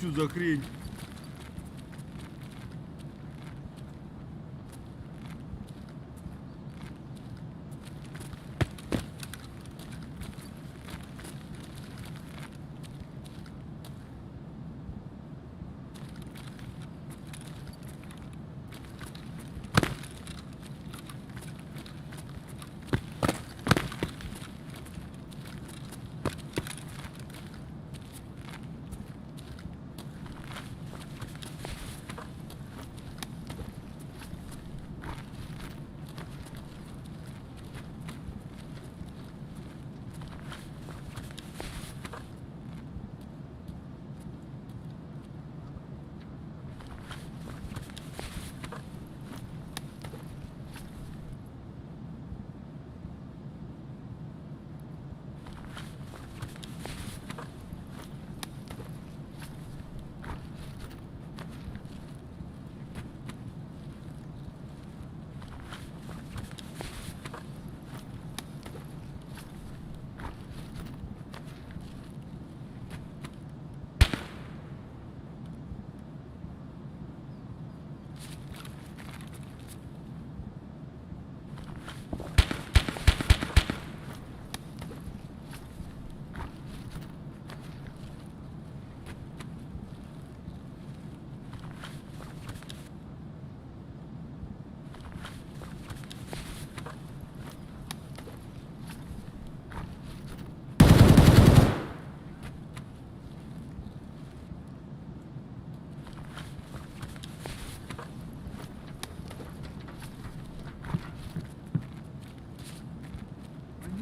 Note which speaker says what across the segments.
Speaker 1: что за хрень?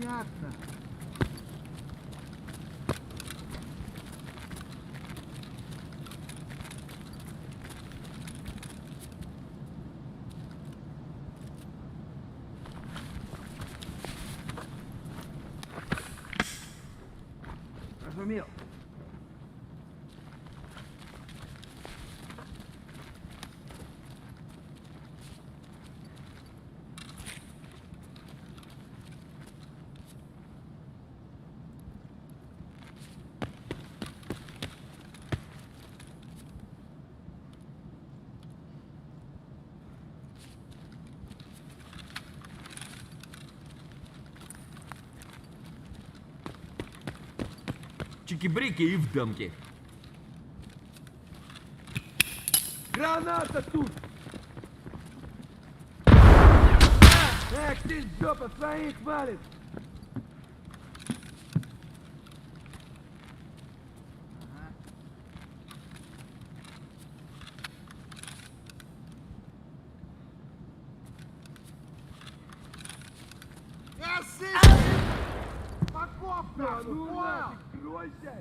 Speaker 2: Понятно. Разумел.
Speaker 1: Чики-брики и в дамки.
Speaker 2: Граната тут! Эх, ты жопа, своих валит! Покопка! Ну нафиг, кройся!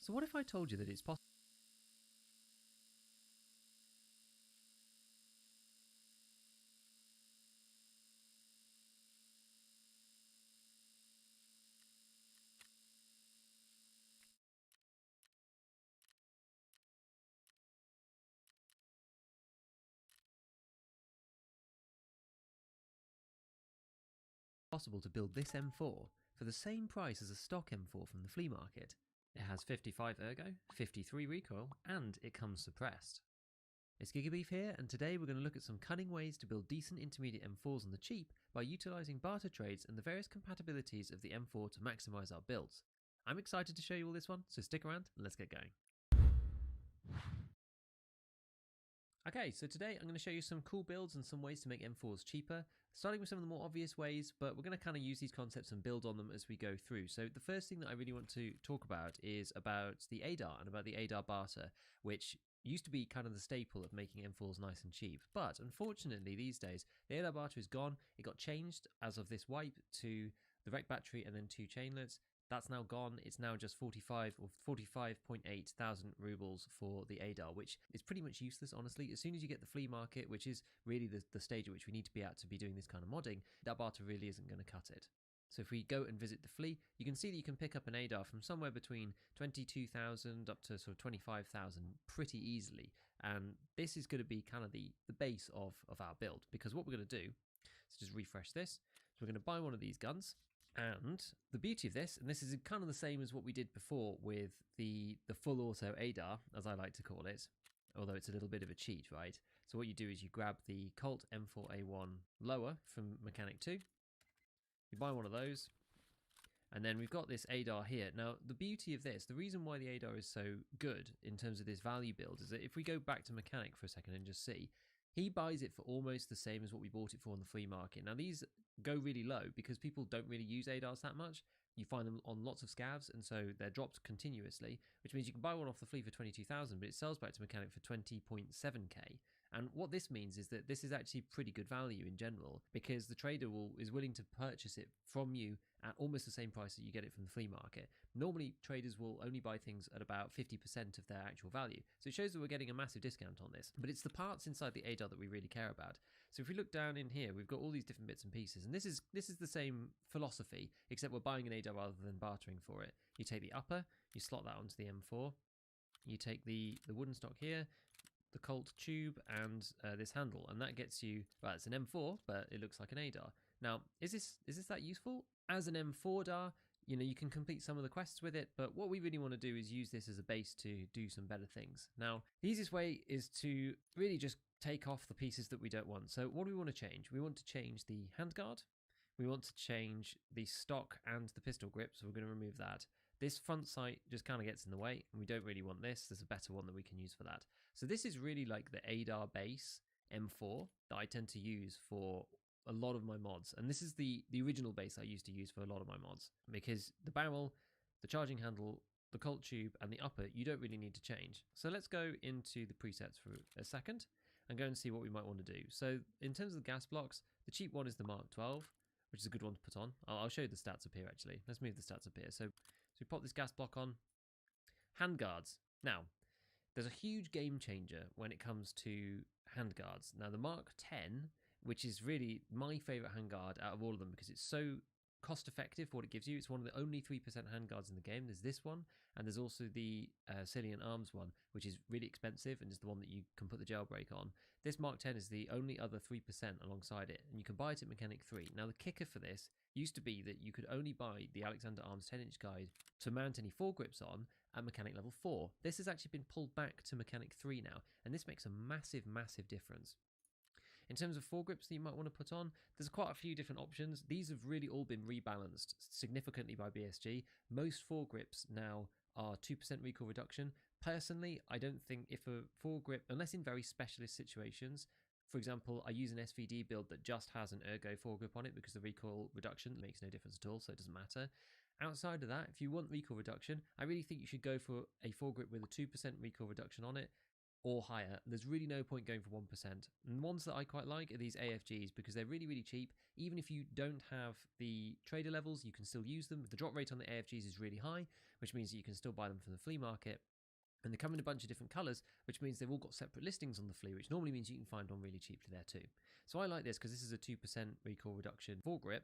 Speaker 1: So what if I told you that it's possible to build this M4 for the same price as a stock M4 from the flea market? It has 55 ergo, 53 recoil, and it comes suppressed. It's Gigabeef here, and today we're going to look at some cunning ways to build decent intermediate M4s on the cheap by utilising barter trades and the various compatibilities of the M4 to maximise our builds. I'm excited to show you all this one, so stick around and let's get going. Okay, so today I'm going to show you some cool builds and some ways to make M4s cheaper, starting with some of the more obvious ways, but we're going to kind of use these concepts and build on them as we go through. So the first thing that I really want to talk about is about the ADAR and about the ADAR barter, which used to be kind of the staple of making M4s nice and cheap. But unfortunately these days, the ADAR barter is gone. It got changed as of this wipe to the rec battery and then 2 chainlets. That's now gone. It's now just 45 or 45.8 thousand rubles for the ADAR, which is pretty much useless, honestly. As soon as you get the flea market, which is really the stage at which we need to be at to be doing this kind of modding, that barter really isn't going to cut it. So if we go and visit the flea, you can see that you can pick up an ADAR from somewhere between 22,000 up to sort of 25,000 pretty easily. And this is going to be kind of the base of our build, because what we're going to do, so just refresh this. So we're going to buy one of these guns. And the beauty of this, and this is kind of the same as what we did before with the full auto ADAR, as I like to call it, although it's a little bit of a cheat, right? So what you do is you grab the Colt M4A1 lower from Mechanic 2, you buy one of those, and then we've got this ADAR here. Now, the beauty of this, the reason why the ADAR is so good in terms of this value build is that if we go back to Mechanic for a second and just see, he buys it for almost the same as what we bought it for on the flea market. Now, these go really low because people don't really use ADARs that much. You find them on lots of scavs, and so they're dropped continuously, which means you can buy one off the flea for 22,000, but it sells back to Mechanic for 20.7k. And what this means is that this is actually pretty good value in general, because the trader is willing to purchase it from you at almost the same price that you get it from the flea market. Normally, traders will only buy things at about 50% of their actual value. So it shows that we're getting a massive discount on this. But it's the parts inside the ADAR that we really care about. So if we look down in here, we've got all these different bits and pieces. And this is the same philosophy, except we're buying an ADAR rather than bartering for it. You take the upper, you slot that onto the M4. You take the wooden stock here, the Colt tube, and this handle, and that gets you, well, it's an M4, but it looks like an ADAR. Now, is this that useful? As an M4 DAR, you know, you can complete some of the quests with it, but what we really want to do is use this as a base to do some better things. Now, the easiest way is to really just take off the pieces that we don't want. So what do we want to change? We want to change the handguard. We want to change the stock and the pistol grip, so we're going to remove that. This front sight just kind of gets in the way, and we don't really want this. There's a better one that we can use for that. So this is really like the ADAR base M4 that I tend to use for a lot of my mods. And this is the original base I used to use for a lot of my mods, because the barrel, the charging handle, the Colt tube, and the upper, you don't really need to change. So let's go into the presets for a second and go and see what we might want to do. So in terms of the gas blocks, the cheap one is the Mark 12, which is a good one to put on. I'll show you the stats up here, actually. Let's move the stats up here. So we pop this gas block on. Handguards. Now, there's a huge game changer when it comes to handguards. Now, the Mark 10, which is really my favorite handguard out of all of them because it's so cost effective for what it gives you. It's one of the only 3% handguards in the game. There's this one, and there's also the Salient Arms one, which is really expensive and is the one that you can put the jailbreak on. This Mark 10 is the only other 3% alongside it, and you can buy it at Mechanic 3. Now, the kicker for this used to be that you could only buy the Alexander Arms 10-inch guide to mount any foregrips on at Mechanic level 4. This has actually been pulled back to Mechanic 3 now, and this makes a massive, massive difference. In terms of foregrips that you might want to put on, there's quite a few different options. These have really all been rebalanced significantly by BSG. Most foregrips now are 2% recoil reduction. Personally, I don't think if a foregrip, unless in very specialist situations, for example, I use an SVD build that just has an ergo foregrip on it because the recoil reduction makes no difference at all, so it doesn't matter. Outside of that, if you want recoil reduction, I really think you should go for a foregrip with a 2% recoil reduction on it. or higher. There's really no point going for 1%. And the ones that I quite like are these AFGs because they're really, really cheap. Even if you don't have the trader levels, you can still use them. The drop rate on the AFGs is really high, which means that you can still buy them from the flea market. And they come in a bunch of different colours, which means they've all got separate listings on the flea, which normally means you can find one really cheaply there too. So I like this because this is a 2% recoil reduction foregrip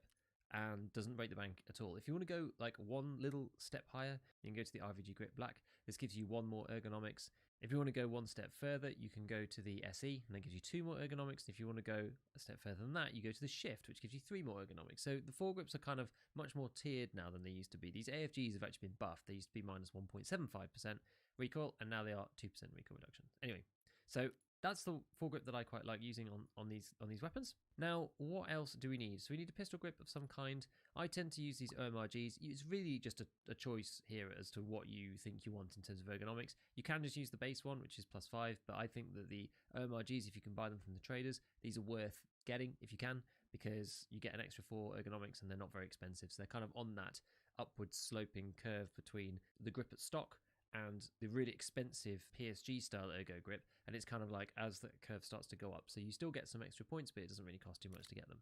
Speaker 1: and doesn't break the bank at all. If you want to go like one little step higher, you can go to the RVG Grip Black. This gives you one more ergonomics. If you want to go one step further, you can go to the SE, and that gives you 2 more ergonomics. And if you want to go a step further than that, you go to the Shift, which gives you 3 more ergonomics. So the foregrips are kind of much more tiered now than they used to be. These AFGs have actually been buffed. They used to be minus 1.75% recoil, and now they are 2% recoil reduction. Anyway, so that's the foregrip that I quite like using on these weapons. Now, what else do we need? So we need a pistol grip of some kind. I tend to use these OMRGs. It's really just a choice here as to what you think you want in terms of ergonomics. You can just use the base one, which is +5, but I think that the OMRGs, if you can buy them from the traders, these are worth getting if you can, because you get an extra 4 ergonomics and they're not very expensive. So they're kind of on that upward sloping curve between the grip at stock and the really expensive PSG style ergo grip, and it's kind of like as the curve starts to go up, so you still get some extra points, but it doesn't really cost too much to get them.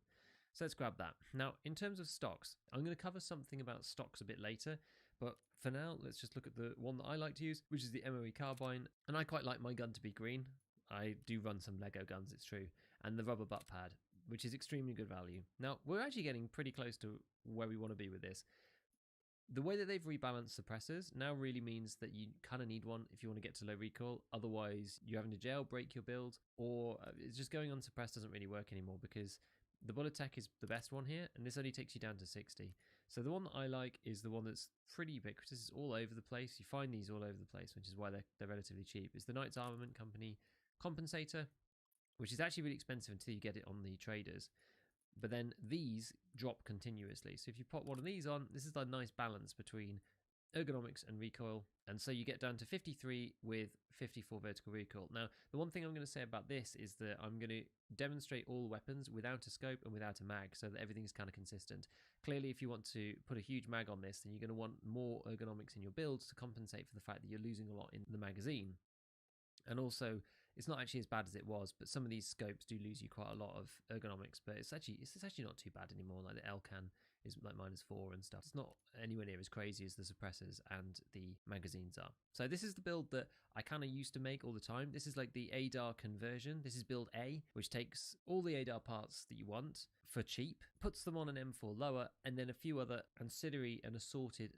Speaker 1: So let's grab that. Now, in terms of stocks, I'm going to cover something about stocks a bit later, but for now, let's just look at the one that I like to use, which is the MOE carbine, and I quite like my gun to be green. I do run some Lego guns, it's true, and the rubber butt pad, which is extremely good value. Now, we're actually getting pretty close to where we want to be with this. The way that they've rebalanced suppressors now really means that you kind of need one if you want to get to low recoil. Otherwise, you're having to jailbreak your build, or it's just going unsuppressed doesn't really work anymore because the bullet tech is the best one here, and this only takes you down to 60. So the one that I like is the one that's pretty ubiquitous. It's all over the place. You find these all over the place, which is why they're relatively cheap. It's the Knights Armament Company compensator, which is actually really expensive until you get it on the traders. But then these drop continuously. So if you put one of these on, this is a nice balance between ergonomics and recoil. And so you get down to 53 with 54 vertical recoil. Now, the one thing I'm going to say about this is that I'm going to demonstrate all weapons without a scope and without a mag so that everything's kind of consistent. Clearly, if you want to put a huge mag on this, then you're going to want more ergonomics in your builds to compensate for the fact that you're losing a lot in the magazine. And also, it's not actually as bad as it was, but some of these scopes do lose you quite a lot of ergonomics, but it's actually not too bad anymore. Like the Elcan is like -4 and stuff. It's not anywhere near as crazy as the suppressors and the magazines are. So this is the build that I kind of used to make all the time. This is like the ADAR conversion. This is build A, which takes all the ADAR parts that you want for cheap, puts them on an M4 lower, and then a few other ancillary and assorted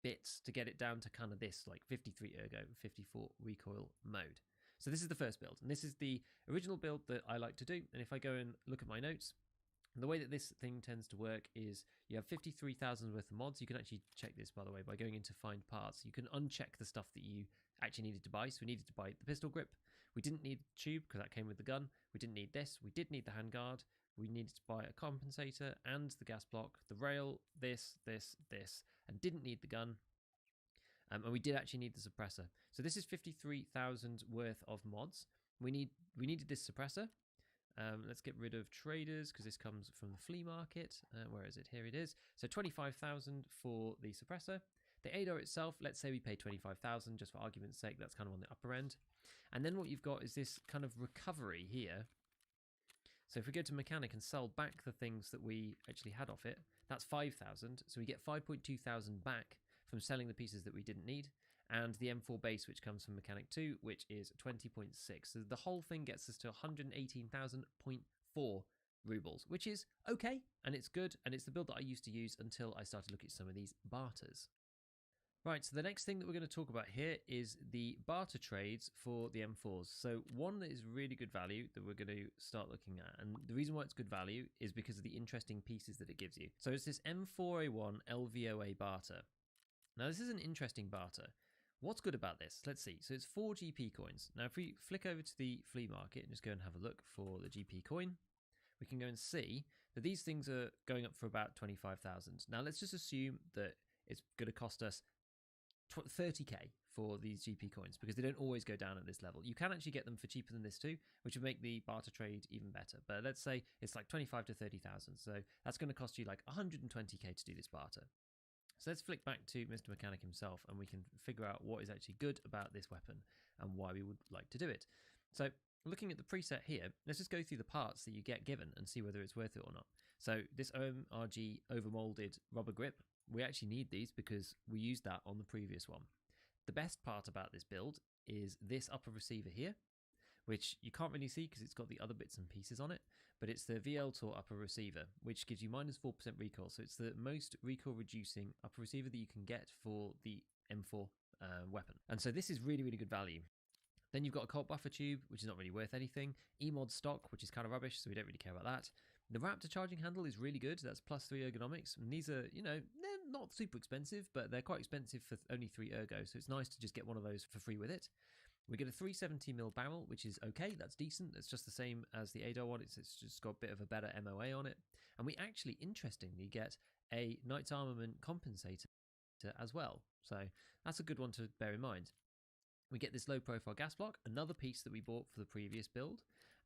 Speaker 1: bits to get it down to kind of this, like 53 ergo, 54 recoil mode. So this is the first build, and this is the original build that I like to do. And if I go and look at my notes, the way that this thing tends to work is you have 53,000 worth of mods. You can actually check this, by the way, by going into find parts. You can uncheck the stuff that you actually needed to buy. So we needed to buy the pistol grip. We didn't need the tube because that came with the gun. We didn't need this. We did need the handguard. We needed to buy a compensator and the gas block, the rail, this, and didn't need the gun. And we did actually need the suppressor. So this is 53,000 worth of mods. We needed this suppressor. Let's get rid of traders because this comes from the flea market. Where is it? Here it is. So 25,000 for the suppressor. The ADAR itself, let's say we pay 25,000 just for argument's sake. That's kind of on the upper end. And then what you've got is this kind of recovery here. So if we go to mechanic and sell back the things that we actually had off it, that's 5,000. So we get 5,200 back from selling the pieces that we didn't need, and the M4 base, which comes from Mechanic 2, which is 20.6. So the whole thing gets us to 118,000.4 rubles, which is okay, and it's good, and it's the build that I used to use until I started looking at some of these barters. Right, so the next thing that we're going to talk about here is the barter trades for the M4s. So one that is really good value that we're going to start looking at, and the reason why it's good value is because of the interesting pieces that it gives you. So it's this M4A1 LVOA barter. Now, this is an interesting barter. What's good about this? Let's see. So it's 4 GP coins. Now, if we flick over to the flea market and just go and have a look for the GP coin, we can go and see that these things are going up for about 25,000. Now, let's just assume that it's going to cost us 30k for these GP coins because they don't always go down at this level. You can actually get them for cheaper than this too, which would make the barter trade even better. But let's say it's like 25 to 30,000. So that's going to cost you like 120k to do this barter. So let's flick back to Mr. Mechanic himself and we can figure out what is actually good about this weapon and why we would like to do it. So looking at the preset here, let's just go through the parts that you get given and see whether it's worth it or not. So this OMRG overmolded rubber grip, we actually need these because we used that on the previous one. The best part about this build is this upper receiver here, which you can't really see because it's got the other bits and pieces on it, but it's the VL-Tor upper receiver, which gives you minus 4% recoil. So it's the most recoil reducing upper receiver that you can get for the M4 weapon. And so this is really, really good value. Then you've got a Colt buffer tube, which is not really worth anything. E-mod stock, which is kind of rubbish, so we don't really care about that. The Raptor charging handle is really good. That's plus 3 ergonomics. And these are, you know, they're not super expensive, but they're quite expensive for only 3 ergo. So it's nice to just get one of those for free with it. We get a 370mm barrel, which is okay. That's decent. It's just the same as the ADAR one. It's just got a bit of a better MOA on it. And we actually, interestingly, get a Knight's Armament compensator as well. So that's a good one to bear in mind. We get this low profile gas block, another piece that we bought for the previous build.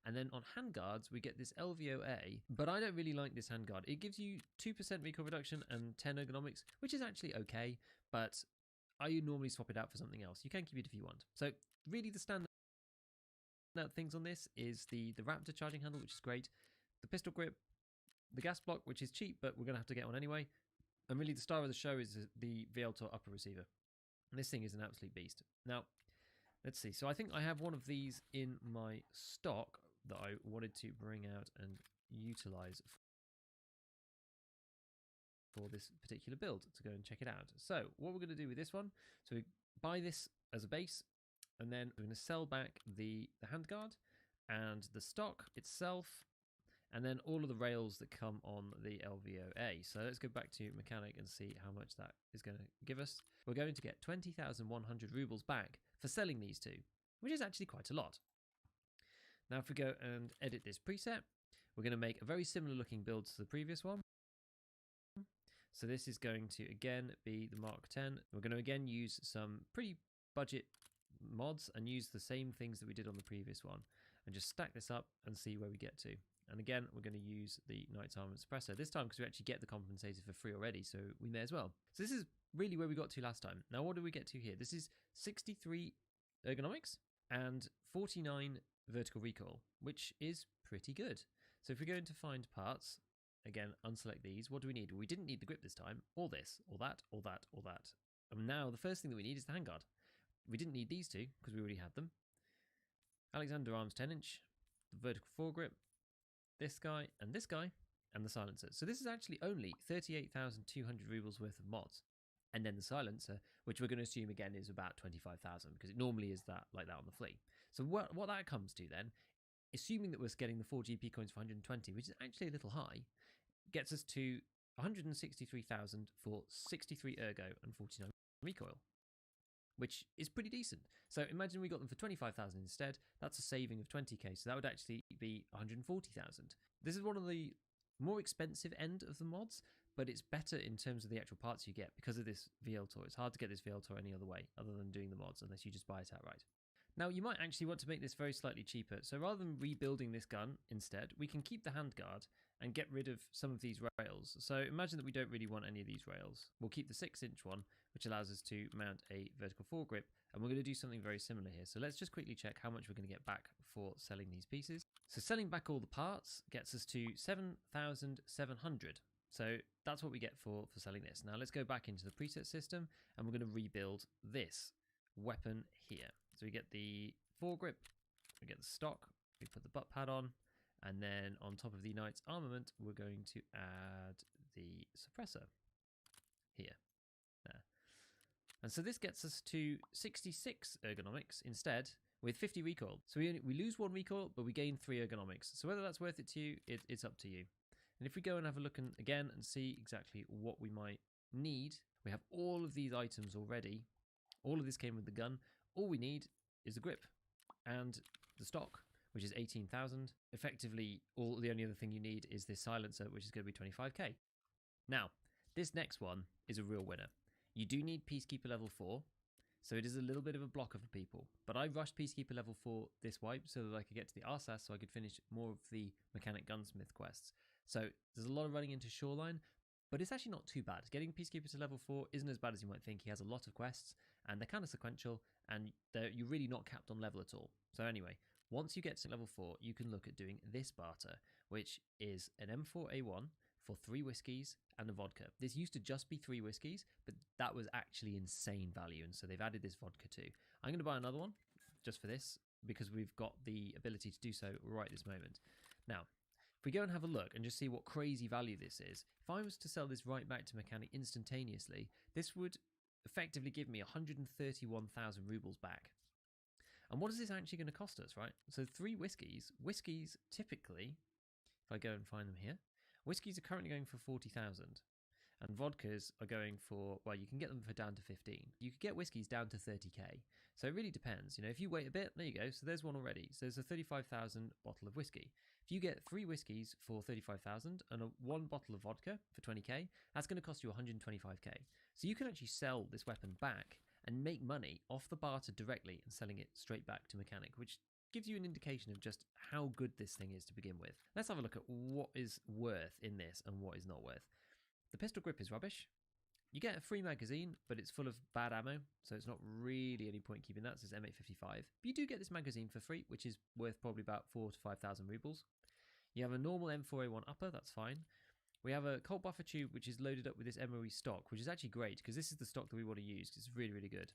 Speaker 1: And then on handguards, we get this LVOA, but I don't really like this handguard. It gives you 2% recoil reduction and 10 ergonomics, which is actually okay, but I normally swap it out for something else. You can keep it if you want. So really the standout things on this is the Raptor charging handle, which is great, the pistol grip, the gas block, which is cheap, but we're going to have to get one anyway. And really the star of the show is the VL-Tor upper receiver. And this thing is an absolute beast. Now, let's see. So I think I have one of these in my stock that I wanted to bring out and utilize for this particular build to go and check it out. So what we're going to do with this one, so we buy this as a base, and then we're going to sell back the handguard and the stock itself, and then all of the rails that come on the LVOA. So let's go back to mechanic and see how much that is going to give us. We're going to get 20,100 rubles back for selling these two, which is actually quite a lot. Now if we go and edit this preset, we're going to make a very similar looking build to the previous one. So this is going to again be the Mark 10. We're going to again use some pretty budget mods and use the same things that we did on the previous one and just stack this up and see where we get to. And again, we're going to use the Knight's Armament suppressor this time because we actually get the compensator for free already, so we may as well. So this is really where we got to last time. Now what do we get to here? This is 63 ergonomics and 49 vertical recoil, which is pretty good. So if we go into find parts, again, unselect these, what do we need? We didn't need the grip this time, or this, or that, or that, or that. And now the first thing that we need is the handguard. We didn't need these two because we already had them. Alexander Arms 10-inch, the vertical foregrip, this guy, and the silencer. So this is actually only 38,200 rubles worth of mods. And then the silencer, which we're going to assume again is about 25,000 because it normally is that like that on the flea. So what that comes to then, assuming that we're getting the 4 GP coins for 120, which is actually a little high, gets us to 163,000 for 63 ergo and 49 recoil, which is pretty decent. So imagine we got them for 25,000 instead. That's a saving of 20k, so that would actually be 140,000. This is one of the more expensive end of the mods, but it's better in terms of the actual parts you get because of this VL-Tor. It's hard to get this VL-Tor any other way other than doing the mods unless you just buy it outright. Now you might actually want to make this very slightly cheaper. So rather than rebuilding this gun instead, we can keep the handguard and get rid of some of these rails. So imagine that we don't really want any of these rails. We'll keep the 6-inch one, which allows us to mount a vertical foregrip, and we're going to do something very similar here. So let's just quickly check how much we're going to get back for selling these pieces. So selling back all the parts gets us to 7,700. So that's what we get for selling this. Now let's go back into the preset system, and we're going to rebuild this weapon here. So we get the foregrip, we get the stock, we put the butt pad on, and then on top of the Knight's Armament, we're going to add the suppressor here, there. And so this gets us to 66 ergonomics instead, with 50 recoil. So we lose 1 recoil, but we gain 3 ergonomics. So whether that's worth it to you, it's up to you. And if we go and have a look again and see exactly what we might need, we have all of these items already. All of this came with the gun. All we need is the grip and the stock, which is 18,000. Effectively, the only other thing you need is this silencer, which is going to be 25k. Now, this next one is a real winner. You do need Peacekeeper level 4, so it is a little bit of a blocker for people. But I rushed Peacekeeper level 4 this wipe so that I could get to the RSAS so I could finish more of the Mechanic Gunsmith quests. So there's a lot of running into Shoreline, But it's actually not too bad. Getting Peacekeeper to level 4 isn't as bad as you might think. He has a lot of quests, and they're kind of sequential, and you're really not capped on level at all. So anyway, once you get to level 4, you can look at doing this barter, which is an M4A1 for 3 whiskies and a vodka. This used to just be 3 whiskies, but that was actually insane value, and so they've added this vodka too. I'm going to buy another one just for this, because we've got the ability to do so right this moment. Now, if we go and have a look and just see what crazy value this is, if I was to sell this right back to mechanic instantaneously, this would effectively give me 131,000 rubles back. And what is this actually going to cost us, right? So 3 whiskies typically, if I go and find them here, whiskies are currently going for 40,000. And vodkas are going for, well, you can get them for down to 15. You could get whiskies down to 30k. So it really depends. You know, if you wait a bit, there you go. So there's one already. So there's a 35,000 bottle of whiskey. If you get 3 whiskies for 35,000 and 1 bottle of vodka for 20k, that's going to cost you 125k. So you can actually sell this weapon back and make money off the barter directly and selling it straight back to mechanic, which gives you an indication of just how good this thing is to begin with. Let's have a look at what is worth in this and what is not worth. The pistol grip is rubbish. You get a free magazine, but it's full of bad ammo, so it's not really any point keeping that. So it's M855. But you do get this magazine for free, which is worth probably about 4,000 to 5,000 rubles. You have a normal M4A1 upper, that's fine. We have a Colt buffer tube, which is loaded up with this MOE stock, which is actually great, because this is the stock that we want to use, because it's really, really good.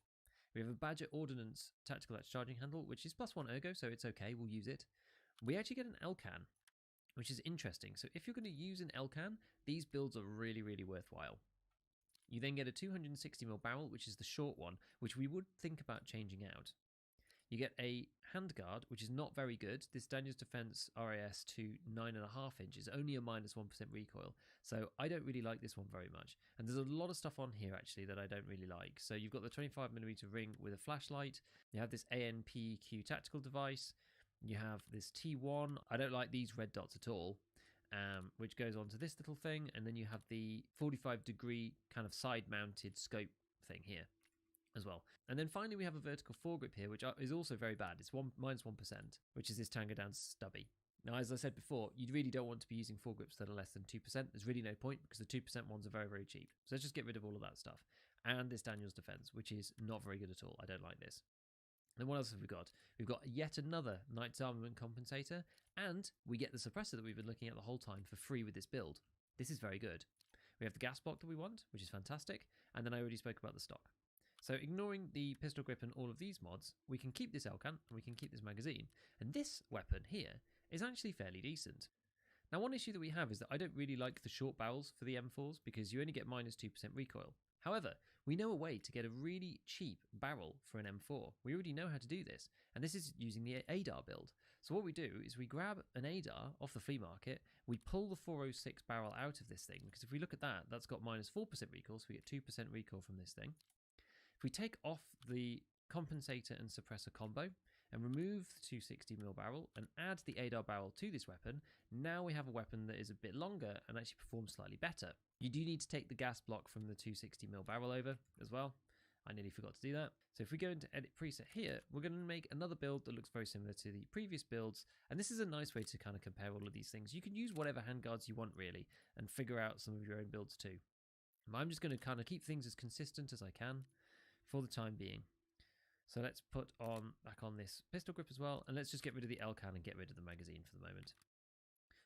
Speaker 1: We have a Badger Ordnance Tactical Latch Charging Handle, which is +1 ergo, so it's okay, we'll use it. We actually get an L-can, which is interesting. So if you're going to use an L-can, these builds are really, really worthwhile. You then get a 260mm barrel, which is the short one, which we would think about changing out. You get a handguard, which is not very good. This Daniel's Defense RAS to 9.5 inches, only a -1% recoil. So I don't really like this one very much. And there's a lot of stuff on here actually that I don't really like. So you've got the 25mm ring with a flashlight. You have this ANPQ tactical device. You have this T1. I don't like these red dots at all, which goes on to this little thing. And then you have the 45-degree kind of side-mounted scope thing here as well. And then finally we have a vertical foregrip here, which is also very bad. It's -1%, which is this Tango Down stubby. Now, as I said before, you really don't want to be using foregrips that are less than 2%. There's really no point, because the 2% ones are very, very cheap. So let's just get rid of all of that stuff. And this Daniel's Defense, which is not very good at all. I don't like this. Then what else have we got? We've got yet another Knight's Armament compensator, and we get the suppressor that we've been looking at the whole time for free with this build. This is very good. We have the gas block that we want, which is fantastic, and then I already spoke about the stock. So ignoring the pistol grip and all of these mods, we can keep this L-can, and we can keep this magazine, and this weapon here is actually fairly decent. Now, one issue that we have is that I don't really like the short barrels for the M4s, because you only get -2% recoil. However, we know a way to get a really cheap barrel for an M4. We already know how to do this, and this is using the ADAR build. So what we do is we grab an ADAR off the flea market, we pull the 406 barrel out of this thing, because if we look at that, that's got -4% recoil, so we get 2% recoil from this thing. If we take off the compensator and suppressor combo and remove the 260mm barrel and add the ADAR barrel to this weapon, now we have a weapon that is a bit longer and actually performs slightly better. You do need to take the gas block from the 260mm barrel over as well. I nearly forgot to do that. So if we go into edit preset here, we're going to make another build that looks very similar to the previous builds. And this is a nice way to kind of compare all of these things. You can use whatever handguards you want really and figure out some of your own builds too. I'm just going to kind of keep things as consistent as I can for the time being. So let's put back on this pistol grip as well, and let's just get rid of the L-can and get rid of the magazine for the moment.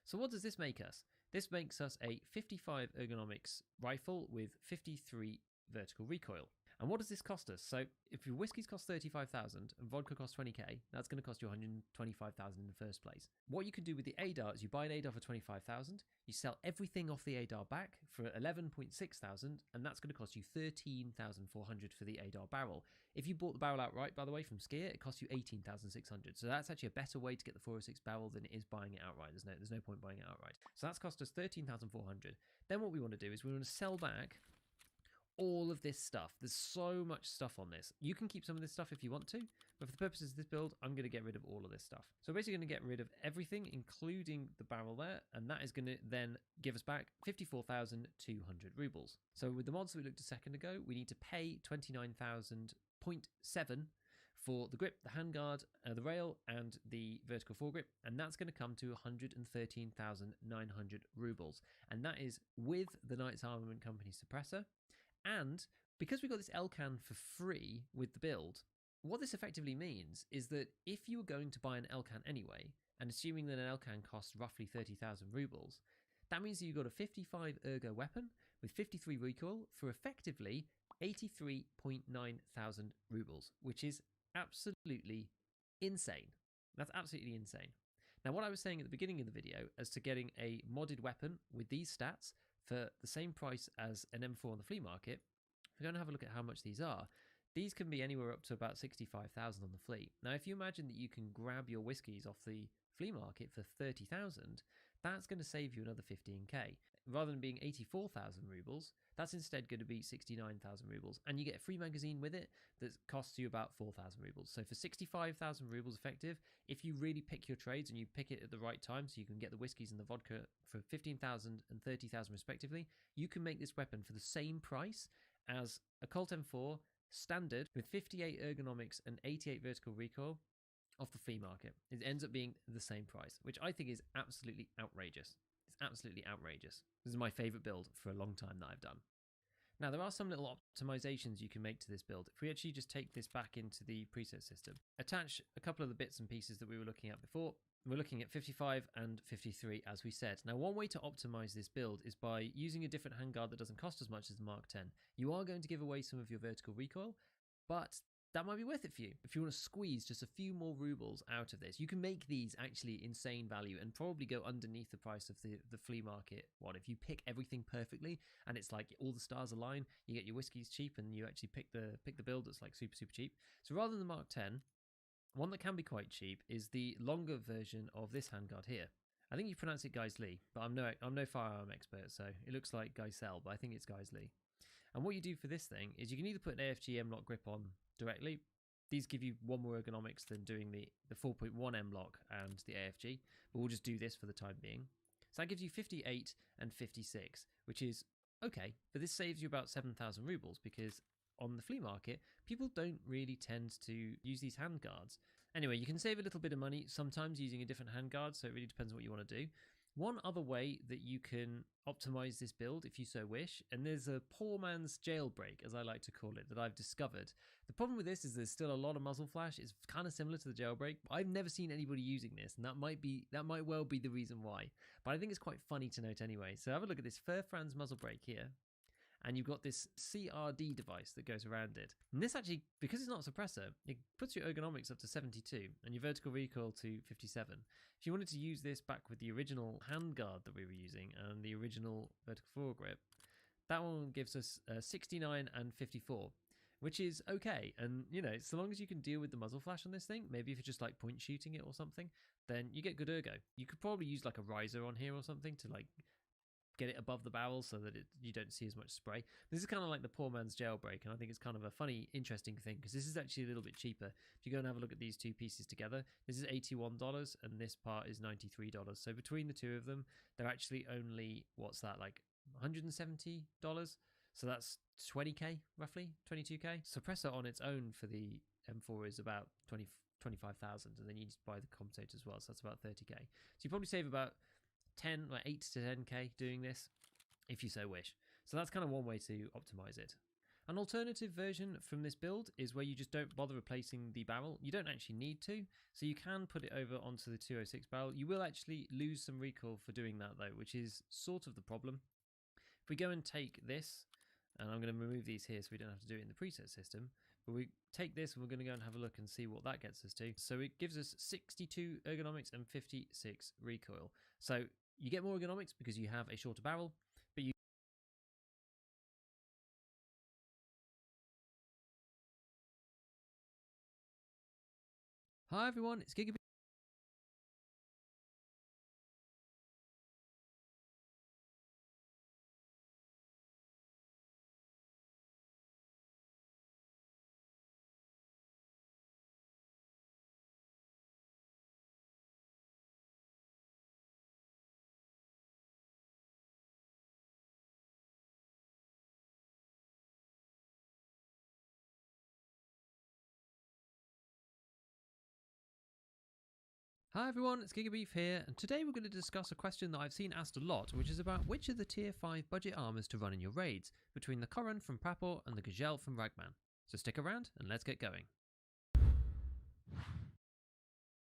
Speaker 1: So what does this make us? This makes us a 55 ergonomics rifle with 53 vertical recoil. And what does this cost us? So if your whiskies cost 35,000 and vodka costs 20k, that's going to cost you 125,000 in the first place. What you can do with the ADAR is you buy an ADAR for 25,000, you sell everything off the ADAR back for 11,600, and that's going to cost you 13,400 for the ADAR barrel. If you bought the barrel outright, by the way, from Skier, it costs you 18,600. So that's actually a better way to get the 406 barrel than it is buying it outright. There's no point buying it outright. So that's cost us 13,400. Then what we want to do is we want to sell back all of this stuff. There's so much stuff on this. You can keep some of this stuff if you want to, but for the purposes of this build, I'm going to get rid of all of this stuff. So we're basically going to get rid of everything, including the barrel there, and that is going to then give us back 54,200 rubles. So with the mods that we looked a second ago, we need to pay 29,000.7 for the grip, the handguard, the rail, and the vertical foregrip, and that's going to come to 113,900 rubles, and that is with the Knights Armament Company suppressor. And because we got this Elcan for free with the build, what this effectively means is that if you were going to buy an Elcan anyway, and assuming that an Elcan costs roughly 30,000 rubles, that means that you got a 55 ergo weapon with 53 recoil for effectively 83.9 thousand rubles, which is absolutely insane. That's absolutely insane. Now, what I was saying at the beginning of the video as to getting a modded weapon with these stats for the same price as an M4 on the flea market, we're going to have a look at how much these are. These can be anywhere up to about 65,000 on the flea. Now, if you imagine that you can grab your whiskies off the flea market for 30,000, that's going to save you another 15k. Rather than being 84,000 rubles, that's instead going to be 69,000 rubles, and you get a free magazine with it that costs you about 4,000 rubles. So for 65,000 rubles effective, if you really pick your trades and you pick it at the right time, so you can get the whiskies and the vodka for 15,000 and 30,000 respectively, you can make this weapon for the same price as a Colt M4 standard with 58 ergonomics and 88 vertical recoil off the flea market. It ends up being the same price, which I think is absolutely outrageous. It's absolutely outrageous. This is my favorite build for a long time that I've done. Now, there are some little optimizations you can make to this build. If we actually just take this back into the preset system, attach a couple of the bits and pieces that we were looking at before. We're looking at 55 and 53, as we said. Now, one way to optimize this build is by using a different handguard that doesn't cost as much as the Mark 10. You are going to give away some of your vertical recoil, but that might be worth it for you. If you want to squeeze just a few more rubles out of this, you can make these actually insane value and probably go underneath the price of the flea market one. If you pick everything perfectly and it's like all the stars align, you get your whiskies cheap and you actually pick the build that's like super, super cheap. So rather than the Mark 10, one that can be quite cheap is the longer version of this handguard here. I think you pronounce it Geisli, but I'm no firearm expert, so it looks like Geisel, but I think it's Geisli. And what you do for this thing is you can either put an AFG M-lock grip on directly. These give you one more ergonomics than doing the 4.1 M-lock and the AFG, but we'll just do this for the time being. So that gives you 58 and 56, which is okay, but this saves you about 7,000 rubles because on the flea market, people don't really tend to use these handguards. Anyway, you can save a little bit of money sometimes using a different handguard, so it really depends on what you want to do. One other way that you can optimize this build, if you so wish, and there's a poor man's jailbreak, as I like to call it, that I've discovered. The problem with this is there's still a lot of muzzle flash. It's kind of similar to the jailbreak, but I've never seen anybody using this, and that might well be the reason why. But I think it's quite funny to note anyway. So have a look at this Furfran's muzzle brake here. And you've got this CRD device that goes around it. And this actually, because it's not a suppressor, it puts your ergonomics up to 72 and your vertical recoil to 57. If you wanted to use this back with the original handguard that we were using and the original vertical foregrip, that one gives us 69 and 54, which is okay. And, you know, so long as you can deal with the muzzle flash on this thing, maybe if you're just like point shooting it or something, then you get good ergo. You could probably use like a riser on here or something to like get it above the barrel so that you don't see as much spray. This is kind of like the poor man's jailbreak, and I think it's kind of a funny, interesting thing because this is actually a little bit cheaper. If you go and have a look at these two pieces together, this is $81 and this part is $93. So between the two of them, they're actually only, what's that, like $170? So that's 20k, roughly, 22k. Suppressor on its own for the M4 is about 25,000, and then you need to buy the compensator as well, so that's about 30k. So you probably save about 8 to 10k doing this if you so wish. So that's kind of one way to optimize it. An alternative version from this build is where you just don't bother replacing the barrel. You don't actually need to, so you can put it over onto the 206 barrel. You will actually lose some recoil for doing that though, which is sort of the problem. If we go and take this, and I'm going to remove these here so we don't have to do it in the preset system, but we take this and we're going to go and have a look and see what that gets us to. So it gives us 62 ergonomics and 56 recoil. So you get more ergonomics because you have a shorter barrel, but you Hi everyone, it's Gigabit. Hi everyone, it's Gigabeef here, and today we're going to discuss a question that I've seen asked a lot, which is about which of the tier 5 budget armors to run in your raids, between the Koran from Prapor and the Gazelle from Ragman. So stick around and let's get going.